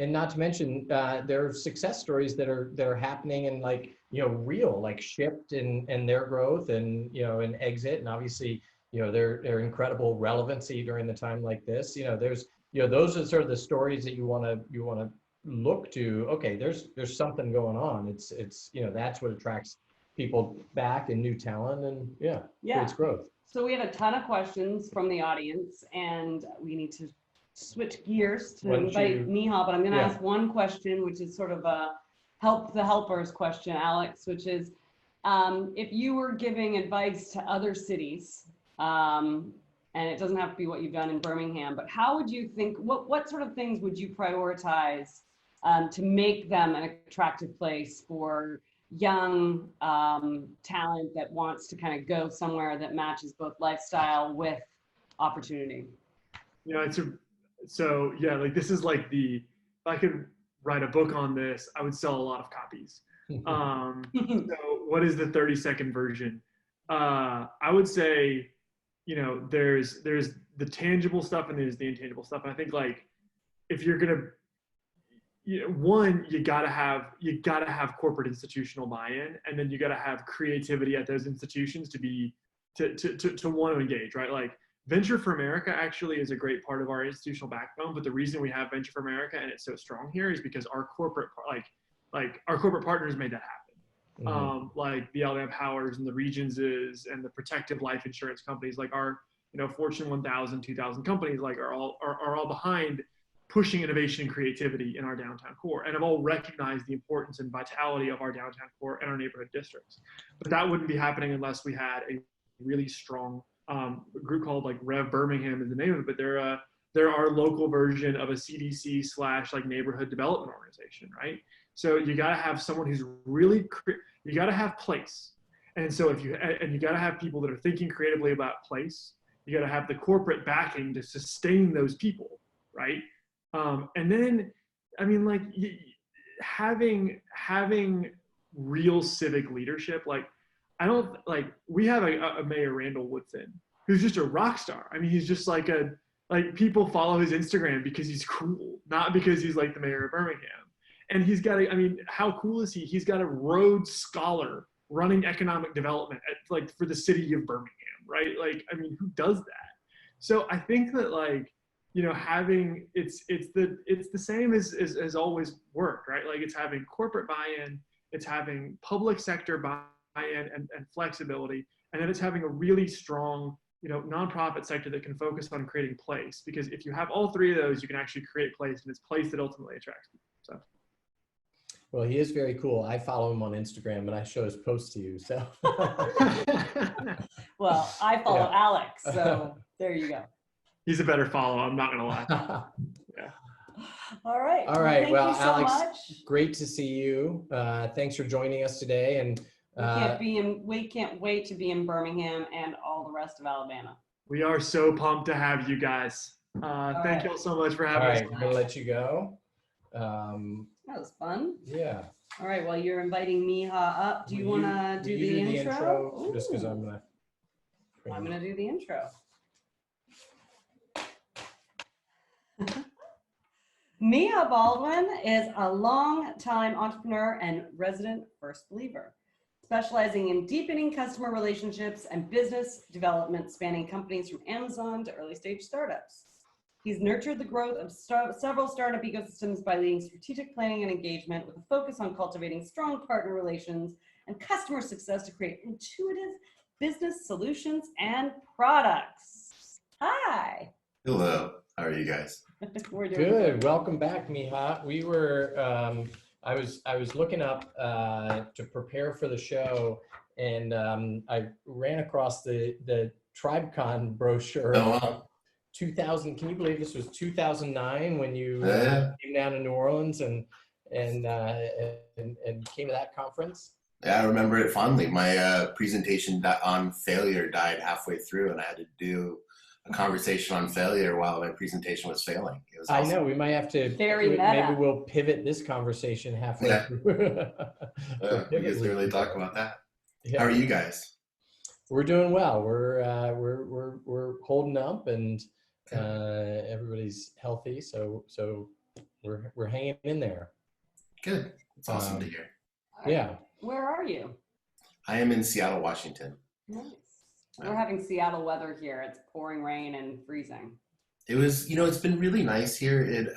And not to mention, there are success stories that are happening, and like, real, like Shipped and their growth and, and Exit, and obviously, their incredible relevancy during the time like this. There's, those are sort of the stories that you want to look to. Okay, there's something going on. It's that's what attracts people back and new talent, and creates growth. So we have a ton of questions from the audience, and we need to switch gears to invite Miha, but I'm going to ask one question, which is sort of a help the helpers question, Alex, which is if you were giving advice to other cities, and it doesn't have to be what you've done in Birmingham, but how would you think, what sort of things would you prioritize to make them an attractive place for young talent that wants to kind of go somewhere that matches both lifestyle with opportunity? Like this is like if I could write a book on this, I would sell a lot of copies. So what is the 30-second version? I would say, there's the tangible stuff and there's the intangible stuff. And I think like, if you're going to, you gotta have corporate institutional buy-in, and then you gotta have creativity at those institutions to want to engage, right? Like Venture for America actually is a great part of our institutional backbone, but the reason we have Venture for America and it's so strong here is because our corporate our corporate partners made that happen. Mm-hmm. Like the Alabama Powers and the Regenses and the protective life insurance companies, like our Fortune 1000, 2000 companies, like are all behind pushing innovation and creativity in our downtown core, and have all recognized the importance and vitality of our downtown core and our neighborhood districts. But that wouldn't be happening unless we had a really strong group called like Rev Birmingham is the name of it, but they're our local version of a CDC / like neighborhood development organization, right? So you got to have someone who's really, you got to have place. And so you got to have people that are thinking creatively about place. You got to have the corporate backing to sustain those people, right? And then, I mean, like having real civic leadership, like we have a Mayor Randall Woodfin, who's just a rock star. I mean, he's just like people follow his Instagram because he's cool, not because he's like the mayor of Birmingham. And he's got how cool is he? He's got a Rhodes Scholar running economic development for the city of Birmingham, right? Like, I mean, who does that? So I think that having it's the same as always worked, right? Like it's having corporate buy-in, it's having public sector buy-in and flexibility, and then it's having a really strong nonprofit sector that can focus on creating place. Because if you have all three of those, you can actually create place, and it's place that ultimately attracts people. So. Well, he is very cool. I follow him on Instagram, and I show his posts to you. So. Well, I follow Alex, so there you go. He's a better follow. I'm not gonna lie. Yeah. All right. All right. Well, thank you so Alex, much. great to see you. Thanks for joining us today. And we can't wait to be in Birmingham and all the rest of Alabama. We are so pumped to have you guys. Thank you all so much for having us. All right, I'm gonna let you go. That was fun. Yeah. All right. Well, you're inviting Miha up. Do you want to do the intro? Just because I'm gonna do the intro. Micah Baldwin is a long-time entrepreneur and resident first believer, specializing in deepening customer relationships and business development, spanning companies from Amazon to early-stage startups. He's nurtured the growth of several startup ecosystems by leading strategic planning and engagement with a focus on cultivating strong partner relations and customer success to create intuitive business solutions and products. Hi. Hello. How are you guys? We're doing good. Welcome back, Miha. We were, I was looking up to prepare for the show, and I ran across the TribeCon brochure. Oh, wow. 2000. Can you believe this was 2009 when you came down to New Orleans and came to that conference? Yeah, I remember it fondly. My presentation on failure died halfway through, and I had to do a conversation on failure while my presentation was failing. It was awesome. I know, we might have to, maybe we'll pivot this conversation halfway through. We can really talk about that. Yeah. How are you guys? We're doing well. We're holding up, and everybody's healthy. So we're hanging in there. Good. It's awesome to hear. Yeah. Where are you? I am in Seattle, Washington. Nice. We're having Seattle weather here. It's pouring rain and freezing. It was, it's been really nice here. It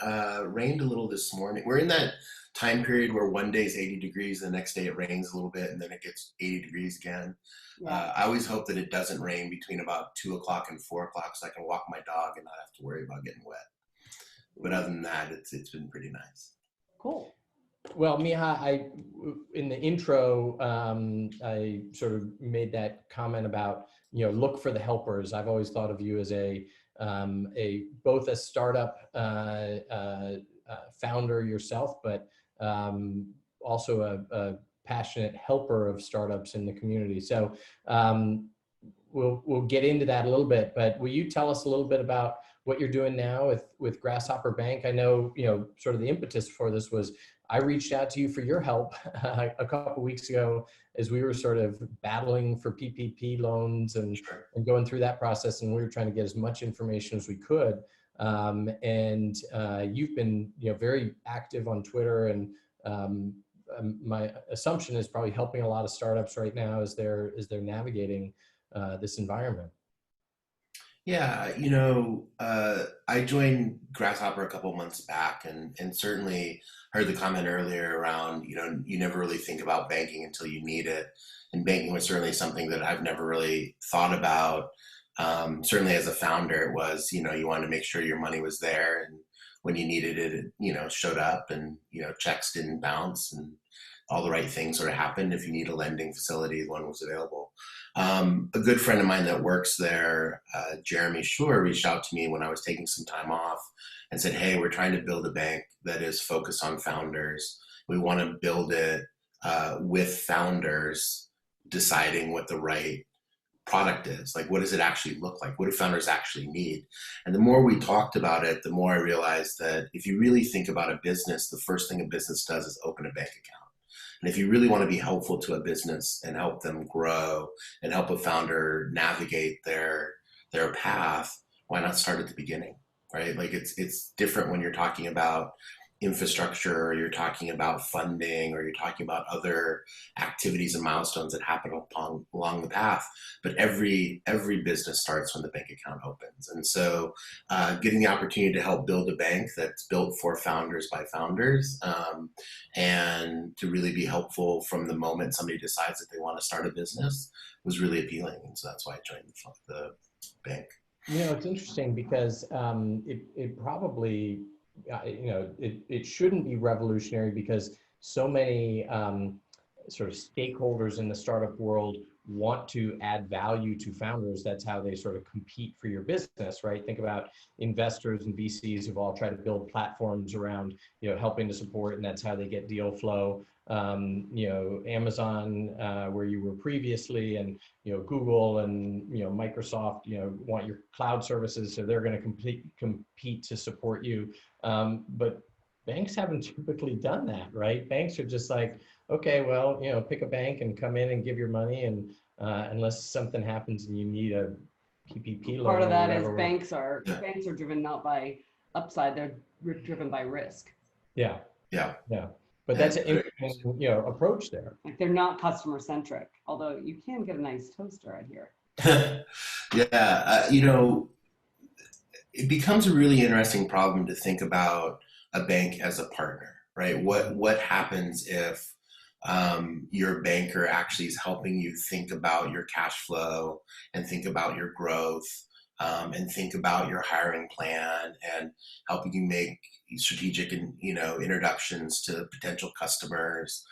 rained a little this morning. We're in that time period where one day is 80 degrees, the next day it rains a little bit, and then it gets 80 degrees again. Yeah. I always hope that it doesn't rain between about 2 o'clock and 4 o'clock so I can walk my dog and not have to worry about getting wet. But other than that, it's been pretty nice. Cool. Well, Miha, in the intro, I sort of made that comment about, look for the helpers. I've always thought of you as both a startup founder yourself, but also a passionate helper of startups in the community. So we'll get into that a little bit, but will you tell us a little bit about what you're doing now with Grasshopper Bank? I know, sort of the impetus for this was I reached out to you for your help a couple of weeks ago as we were sort of battling for PPP loans and going through that process, and we were trying to get as much information as we could. And you've been, very active on Twitter, and my assumption is probably helping a lot of startups right now as they're navigating this environment. Yeah, I joined Grasshopper a couple months back, and certainly heard the comment earlier around, you never really think about banking until you need it. And banking was certainly something that I've never really thought about. Certainly as a founder, it was, you wanted to make sure your money was there, and when you needed it, it showed up, and, checks didn't bounce, and all the right things sort of happened. If you need a lending facility, one was available. A good friend of mine that works there, Jeremy Schur, reached out to me when I was taking some time off and said, hey, we're trying to build a bank that is focused on founders. We want to build it with founders deciding what the right product is. Like, what does it actually look like? What do founders actually need? And the more we talked about it, the more I realized that if you really think about a business, the first thing a business does is open a bank account. And if you really want to be helpful to a business and help them grow and help a founder navigate their path, why not start at the beginning, right? Like it's different when you're talking about infrastructure, or you're talking about funding, or you're talking about other activities and milestones that happen along the path. But every business starts when the bank account opens. And so getting the opportunity to help build a bank that's built for founders by founders, and to really be helpful from the moment somebody decides that they want to start a business was really appealing. And so that's why I joined the bank. It's interesting because it probably, it shouldn't be revolutionary because so many sort of stakeholders in the startup world want to add value to founders. That's how they sort of compete for your business, right? Think about investors and VCs who've all tried to build platforms around, helping to support, and that's how they get deal flow. Amazon, where you were previously, and Google and Microsoft, want your cloud services, so they're going to compete to support you. But banks haven't typically done that, right? Banks are just like, okay, well, pick a bank and come in and give your money, and unless something happens and you need a PPP loan. Part of that is whatever, banks are driven not by upside; they're driven by risk. Yeah. But that's an interesting, approach there. Like, they're not customer centric, although you can get a nice toaster out here. Yeah, it becomes a really interesting problem to think about a bank as a partner, right? What happens if your banker actually is helping you think about your cash flow and think about your growth, and think about your hiring plan, and helping you make strategic and introductions to potential customers,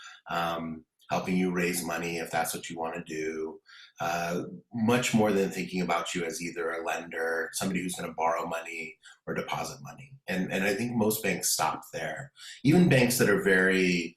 helping you raise money if that's what you want to do, much more than thinking about you as either a lender, somebody who's going to borrow money or deposit money. And I think most banks stop there. Even banks that are very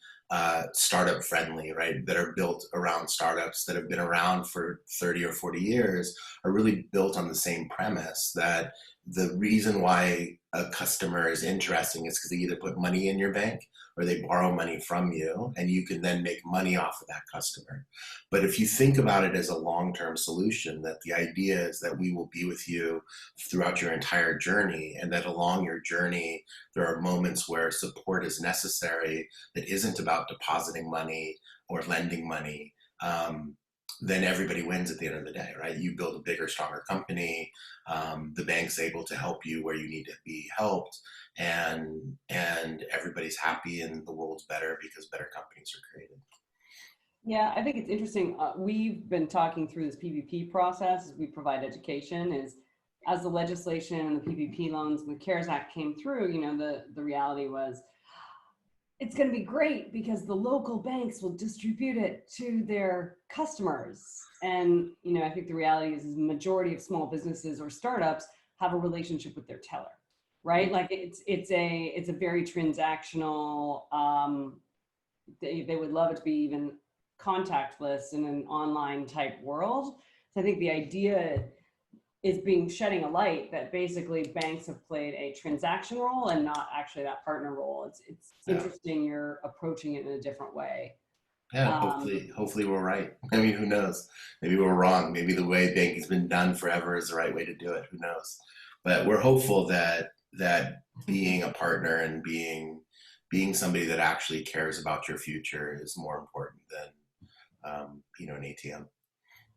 startup friendly, right, that are built around startups that have been around for 30 or 40 years are really built on the same premise that the reason why a customer is interesting is because they either put money in your bank or they borrow money from you, and you can then make money off of that customer. But if you think about it as a long-term solution, that the idea is that we will be with you throughout your entire journey, and that along your journey, there are moments where support is necessary that isn't about depositing money or lending money. then everybody wins at the end of the day, right? You build a bigger, stronger company. The bank's able to help you where you need to be helped, and everybody's happy, and the world's better because better companies are created. Yeah, I think it's interesting. We've been talking through this PPP process as we provide education. Is as the legislation and the PPP loans and the CARES Act came through, you know, the reality was it's going to be great because the local banks will distribute it to their customers. And, you know, I think the reality is the majority of small businesses or startups have a relationship with their teller, right? Like it's a very transactional, they would love it to be even contactless in an online type world. So I think the idea is shedding a light that basically banks have played a transaction role and not actually that partner role. It's interesting you're approaching it in a different way. Yeah, hopefully we're right. I mean, who knows? Maybe we're wrong. Maybe the way banking's been done forever is the right way to do it. Who knows? But we're hopeful that being a partner and being somebody that actually cares about your future is more important than an ATM.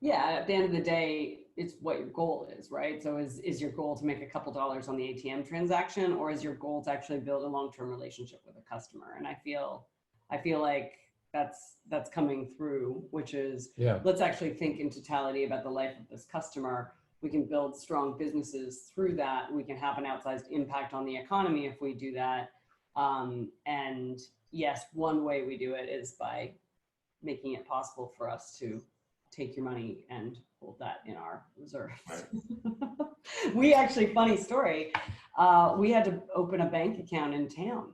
Yeah, at the end of the day, it's what your goal is, right? So is your goal to make a couple dollars on the ATM transaction, or is your goal to actually build a long-term relationship with a customer? And I feel like that's coming through, which is, let's actually think in totality about the life of this customer. We can build strong businesses through that. We can have an outsized impact on the economy if we do that. And yes, one way we do it is by making it possible for us to take your money and hold that in our reserves. Right. We actually, funny story, we had to open a bank account in town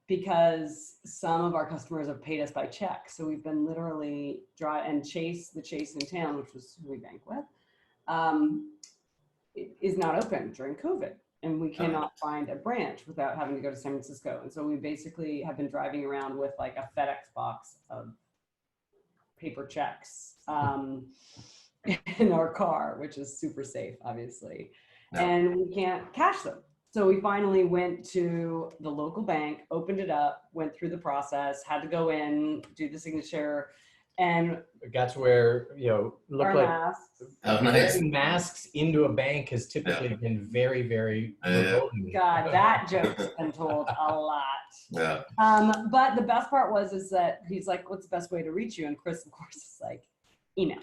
because some of our customers have paid us by check. So we've been literally the Chase in town, which was who we bank with, is not open during COVID. And we cannot find a branch without having to go to San Francisco. And so we basically have been driving around with like a FedEx box of paper checks in our car, which is super safe, obviously. No. And we can't cash them. So we finally went to the local bank, opened it up, went through the process, had to go in, do the signature, and that's where, look like masks. Wearing masks into a bank has typically been very, very revolting. God, that joke's been told a lot. Yeah. But the best part is that he's like, what's the best way to reach you? And Chris, of course, is like, email.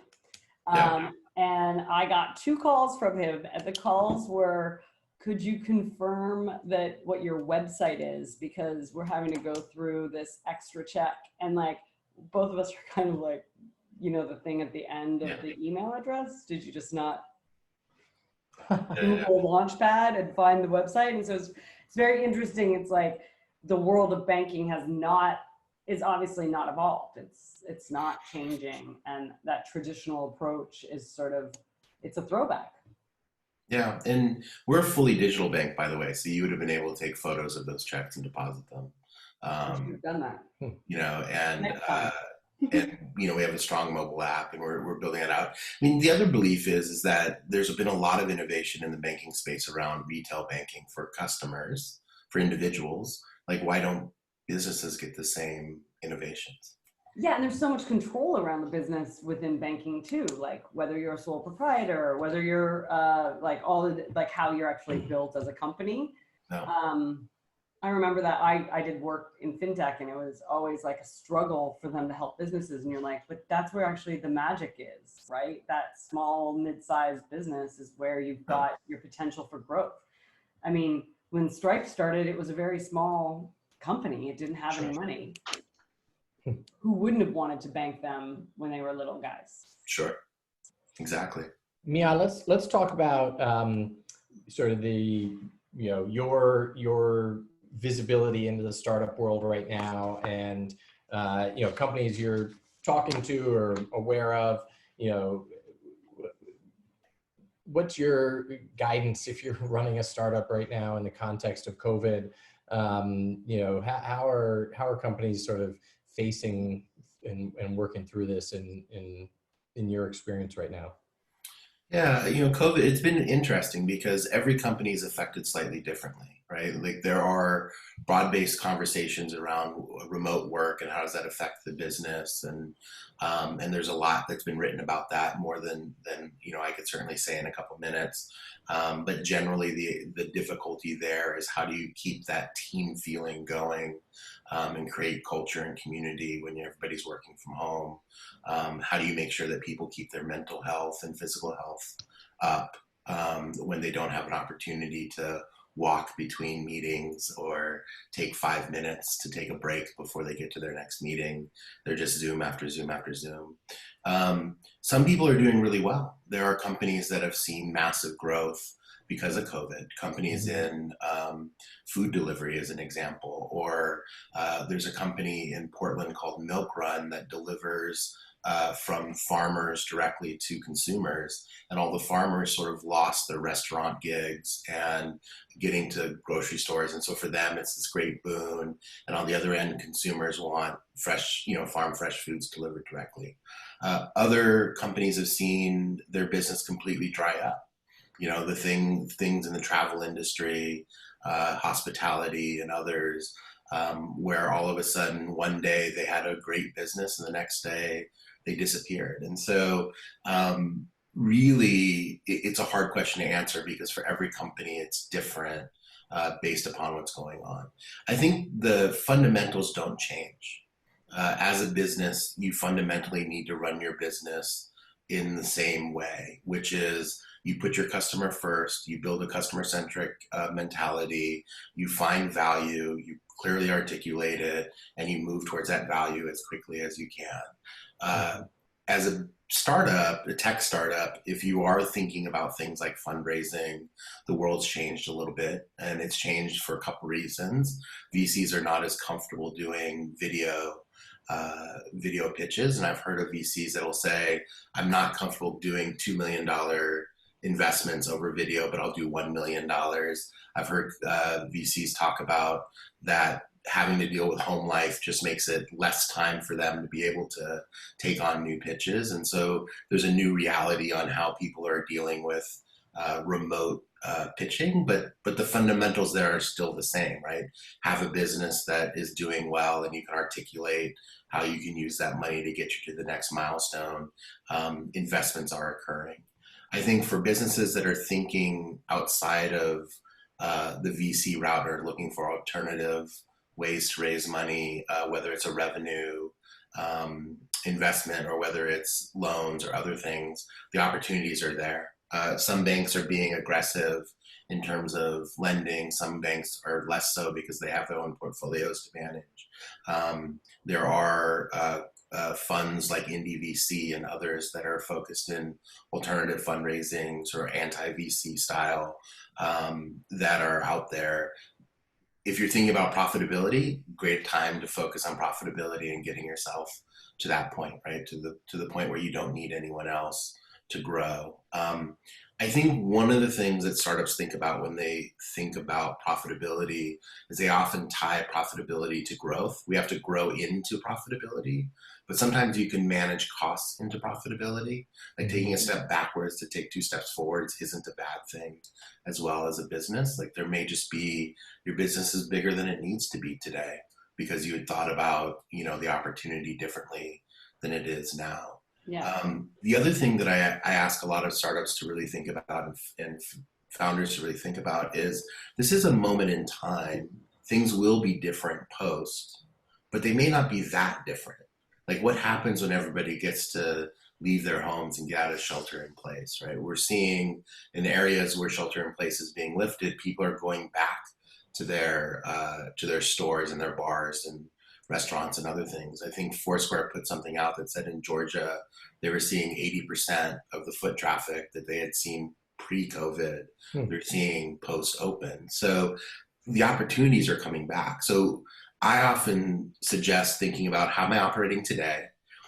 And I got 2 calls from him, and the calls were, could you confirm that what your website is? Because we're having to go through this extra check. And like, both of us are kind of like, the thing at the end of the email address. Did you just not Google Launchpad and find the website? And so it's very interesting. It's like the world of banking is obviously not evolved. It's not changing. And that traditional approach is it's a throwback. Yeah, and we're a fully digital bank, by the way. So you would have been able to take photos of those checks and deposit them. We've done that. And we have a strong mobile app, and we're building it out. I mean, the other belief is that there's been a lot of innovation in the banking space around retail banking for customers, for individuals. Like, why don't businesses get the same innovations? Yeah, and there's so much control around the business within banking too, like whether you're a sole proprietor, or whether you're how you're actually built as a company. No. I remember that I did work in fintech, and it was always like a struggle for them to help businesses. And you're like, but that's where actually the magic is, right? That small, mid-sized business is where you've got your potential for growth. I mean, when Stripe started, it was a very small company. It didn't have any money. Who wouldn't have wanted to bank them when they were little guys? Sure, exactly. Mia, let's talk about sort of the your visibility into the startup world right now, and companies you're talking to or aware of. What's your guidance if you're running a startup right now in the context of COVID? How are companies sort of facing and working through this in your experience right now? Yeah, COVID, it's been interesting because every company is affected slightly differently. right? Like there are broad-based conversations around remote work and how does that affect the business, and there's a lot that's been written about that, more than I could certainly say in a couple minutes. But generally, the difficulty there is how do you keep that team feeling going, and create culture and community when everybody's working from home? How do you make sure that people keep their mental health and physical health up when they don't have an opportunity to walk between meetings or take 5 minutes to take a break before they get to their next meeting? They're just Zoom after Zoom after Zoom. Some people are doing really well. There are companies that have seen massive growth because of COVID. Companies in food delivery, as an example, or there's a company in Portland called Milk Run that delivers from farmers directly to consumers, and all the farmers sort of lost their restaurant gigs and getting to grocery stores, and so for them it's this great boon. And on the other end, consumers want fresh, farm fresh foods delivered directly. Other companies have seen their business completely dry up. The things in the travel industry, hospitality, and others, where all of a sudden one day they had a great business and the next day they disappeared. And so really it's a hard question to answer because for every company it's different based upon what's going on. I think the fundamentals don't change. As a business, you fundamentally need to run your business in the same way, which is you put your customer first, you build a customer-centric mentality, you find value, you clearly articulate it, and you move towards that value as quickly as you can. As a startup, a tech startup, if you are thinking about things like fundraising, the world's changed a little bit, and it's changed for a couple reasons. VCs are not as comfortable doing video pitches, and I've heard of VCs that will say, I'm not comfortable doing $2 million investments over video, but I'll do $1 million. I've heard VCs talk about that having to deal with home life just makes it less time for them to be able to take on new pitches. And so there's a new reality on how people are dealing with remote pitching, but the fundamentals there are still the same, right? Have a business that is doing well and you can articulate how you can use that money to get you to the next milestone. Investments are occurring. I think for businesses that are thinking outside of the VC route or looking for alternative ways to raise money, whether it's a revenue investment or whether it's loans or other things, the opportunities are there. Some banks are being aggressive in terms of lending. Some banks are less so because they have their own portfolios to manage. There are funds like Indie VC and others that are focused in alternative fundraising, sort of anti-VC style, that are out there. If you're thinking about profitability, great time to focus on profitability and getting yourself to that point, right? To the point where you don't need anyone else to grow. I think one of the things that startups think about when they think about profitability is they often tie profitability to growth. We have to grow into profitability, but sometimes you can manage costs into profitability. Like taking a step backwards to take 2 steps forwards isn't a bad thing as well as a business. Like there may just be, your business is bigger than it needs to be today because you had thought about, the opportunity differently than it is now. Yeah. The other thing that I ask a lot of startups to really think about and founders to really think about is this is a moment in time. Things will be different post, but they may not be that different. Like what happens when everybody gets to leave their homes and get out of shelter in place, right? We're seeing in areas where shelter in place is being lifted, people are going back to their stores and their bars and restaurants and other things. I think Foursquare put something out that said in Georgia, they were seeing 80% of the foot traffic that they had seen pre-COVID, they're seeing post-open. So the opportunities are coming back. So I often suggest thinking about how am I operating today?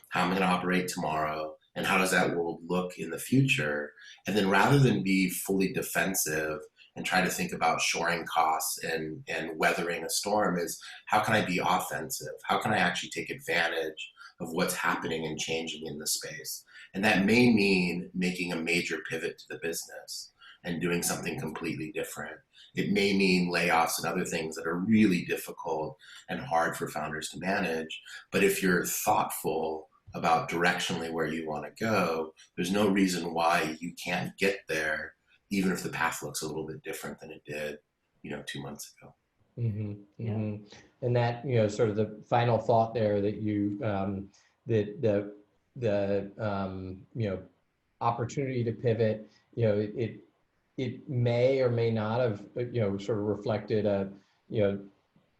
How am I going to operate tomorrow? And how does that world look in the future? And then rather than be fully defensive and try to think about shoring costs and weathering a storm, is how can I be offensive? How can I actually take advantage of what's happening and changing in the space? And that may mean making a major pivot to the business. and doing something completely different. It may mean layoffs and other things that are really difficult and hard for founders to manage. But if you're thoughtful about directionally where you want to go, there's no reason why you can't get there, even if the path looks a little bit different than it did, 2 months ago. Mm-hmm, mm-hmm. Yeah. And that, sort of the final thought there that you, that the opportunity to pivot, it may or may not have, sort of reflected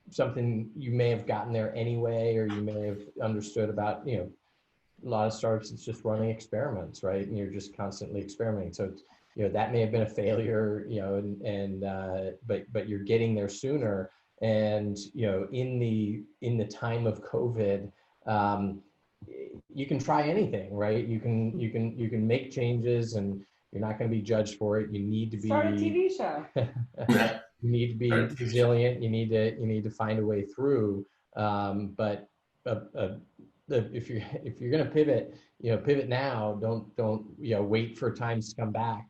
something you may have gotten there anyway, or you may have understood about, a lot of startups, it's just running experiments, right? And you're just constantly experimenting. So, that may have been a failure, but you're getting there sooner. And, in the time of COVID, you can try anything, right? You can make changes, and you're not going to be judged for it. You need to be Start a TV show. You need to be resilient. You need to find a way through. But if you're going to pivot, pivot now. Don't wait for times to come back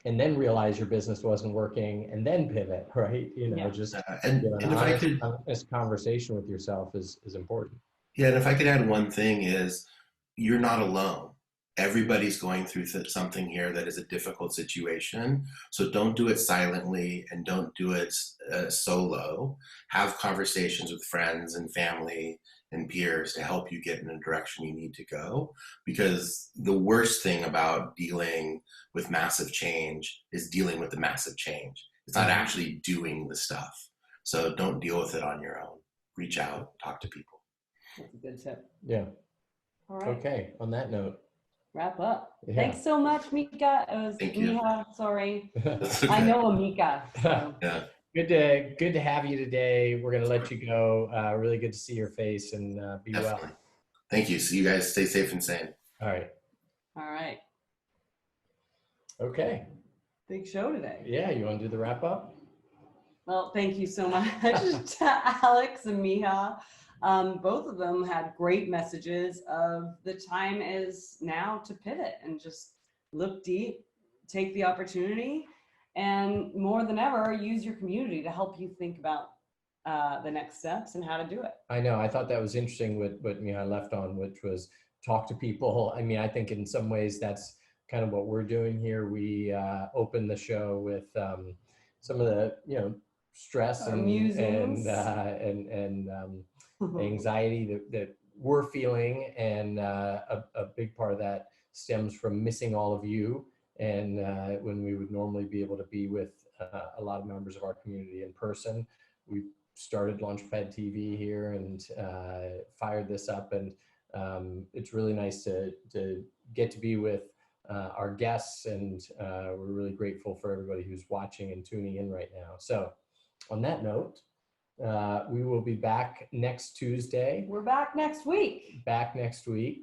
and then realize your business wasn't working and then pivot, right? Just and if honest conversation with yourself is important. Yeah, and if I could add one thing is, you're not alone. Everybody's going through something here that is a difficult situation. So don't do it silently, and don't do it solo. Have conversations with friends and family and peers to help you get in the direction you need to go. Because the worst thing about dealing with massive change is dealing with the massive change. It's not actually doing the stuff. So don't deal with it on your own. Reach out, talk to people. That's a good tip. Yeah. All right. Okay. On that note, Wrap up. Yeah. Thanks so much, Micah. It was Thank you. Miha, sorry. Okay. I know a Micah. So. Yeah. Good to have you today. We're gonna let you go. Really good to see your face, and be Definitely. well. Thank you. So you guys stay safe and sane. All right. All right. Okay. Big show today. Yeah. You want to do the wrap up? Well, thank you so much to Alex and Miha. Both of them had great messages of the time is now to pivot and just look deep, take the opportunity, and more than ever, use your community to help you think about the next steps and how to do it. I know. I thought that was interesting what Miha left on, which was talk to people. I mean, I think in some ways that's kind of what we're doing here. We open the show with some of the stress and anxiety that we're feeling, and a big part of that stems from missing all of you, and when we would normally be able to be with a lot of members of our community in person. We started Launchpad TV here and fired this up, and it's really nice to get to be with our guests, and we're really grateful for everybody who's watching and tuning in right now. So on that note, we will be back next Tuesday. We're back next week.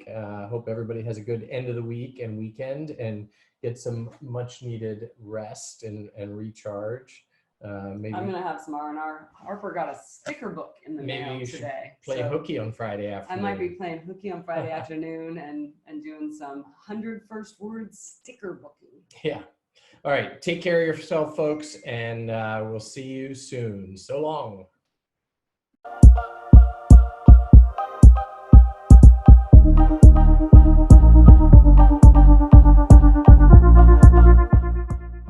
Hope everybody has a good end of the week and weekend, and get some much needed rest and recharge. Maybe I'm gonna have some R&R. Harper got a sticker book in the mail today. Play hooky on Friday afternoon. I might be playing hooky on Friday afternoon and doing some 100 first words sticker booking. Yeah. All right. Take care of yourself, folks, and we'll see you soon. So long.